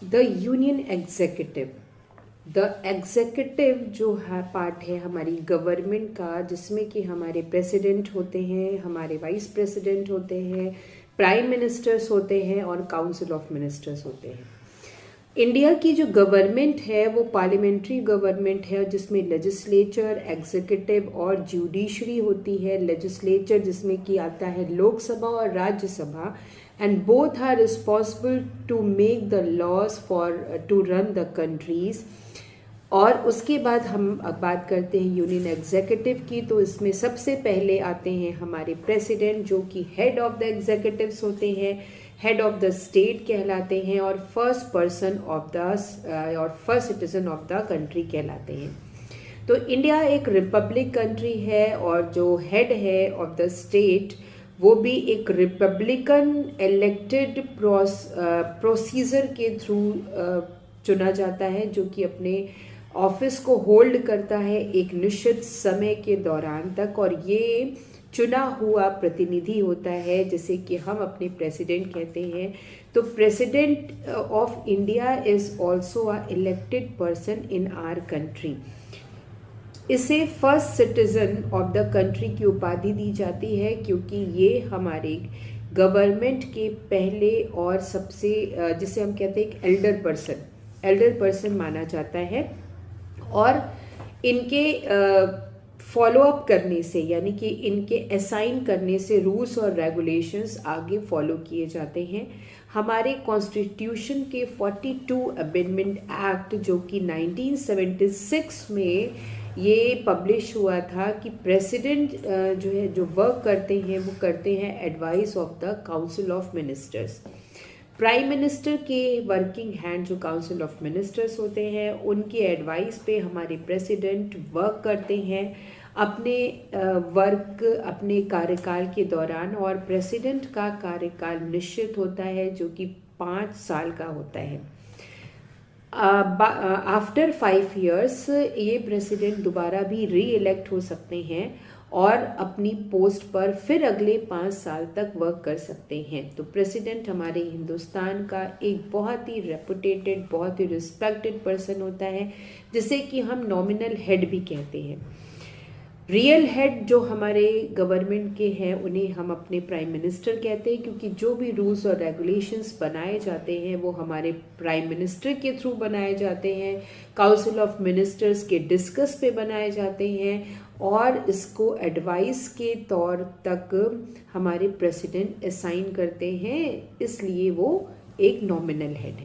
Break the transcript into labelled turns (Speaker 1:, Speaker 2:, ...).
Speaker 1: The union executive. The executive जो है part है हमारी गवर्नमेंट का, जिसमें कि हमारे प्रेसिडेंट होते हैं, हमारे वाइस प्रेसिडेंट होते हैं, प्राइम मिनिस्टर्स होते हैं और काउंसिल ऑफ मिनिस्टर्स होते हैं। इंडिया की जो गवर्नमेंट है वो पार्लियामेंट्री गवर्नमेंट है, जिसमें लेजिस्लेचर, एग्जीक्यूटिव और जुडिशरी होती है। लेजिस्लेचर जिसमें कि आता है लोकसभा और Rajya Sabha, and both are responsible to make the laws for to run the countries. और उसके बाद हम अब बात करते हैं यूनियन एग्जीक्यूटिव की, तो इसमें सबसे पहले आते हैं हमारे प्रेसिडेंट, जो कि हेड ऑफ द एग्जीक्यूटिव्स होते हैं, हेड ऑफ द स्टेट कहलाते हैं और फर्स्ट पर्सन ऑफ द और first citizen of the country कहलाते हैं। तो इंडिया एक रिपब्लिक कंट्री है और जो हेड है ऑफ द स्टेट वो भी एक रिपब्लिकन इलेक्टेड प्रोसीजर के थ्रू चुना जाता है, जो कि अपने ऑफिस को होल्ड करता है एक निश्चित समय के दौरान तक, और ये चुना हुआ प्रतिनिधि होता है जिसे कि हम अपने प्रेसिडेंट कहते हैं। तो president of India is also a elected person in our country. इसे first citizen of the country की उपाधि दी जाती है, क्योंकि ये हमारे गवर्नमेंट के पहले और सबसे जिसे हम कहते हैं एक एल्डर पर्सन माना जाता है। और इनके फॉलो अप करने से, यानी कि इनके असाइन करने से रूल्स और रेगुलेशंस आगे फॉलो किए जाते हैं। हमारे कॉन्स्टिट्यूशन के 42 अमेंडमेंट एक्ट, जो कि 1976 में ये पब्लिश हुआ था, कि प्रेसिडेंट जो है जो वर्क करते हैं वो करते हैं advice of the council of ministers. Prime minister के वर्किंग हैंड जो काउंसिल ऑफ मिनिस्टर्स होते हैं, उनके एडवाइस पे हमारे प्रेसिडेंट वर्क करते हैं अपने वर्क अपने कार्यकाल के दौरान। और प्रेसिडेंट का कार्यकाल निश्चित होता है, जो कि 5 साल का होता है। आफ्टर 5 years ये प्रेसिडेंट दोबारा भी री इलेक्ट हो सकते हैं और अपनी पोस्ट पर फिर अगले 5 साल तक वर्क कर सकते हैं। तो प्रेसिडेंट हमारे हिंदुस्तान का एक बहुत ही रेपुटेटेड, बहुत ही रिस्पेक्टेड पर्सन होता है, जिसे कि हम नॉमिनल हेड भी कहते हैं। रियल हेड जो हमारे गवर्नमेंट के हैं उन्हें हम अपने प्राइम मिनिस्टर कहते हैं, क्योंकि जो भी रूल्स और रेगुलेशंस बनाए जाते हैं वो हमारे प्राइम मिनिस्टर के थ्रू बनाए जाते हैं, काउंसिल ऑफ मिनिस्टर्स के डिस्कस पे बनाए जाते हैं, और इसको एडवाइस के तौर तक हमारे प्रेसिडेंट असाइन करते हैं, इसलिए वो एक नॉमिनल हेड है।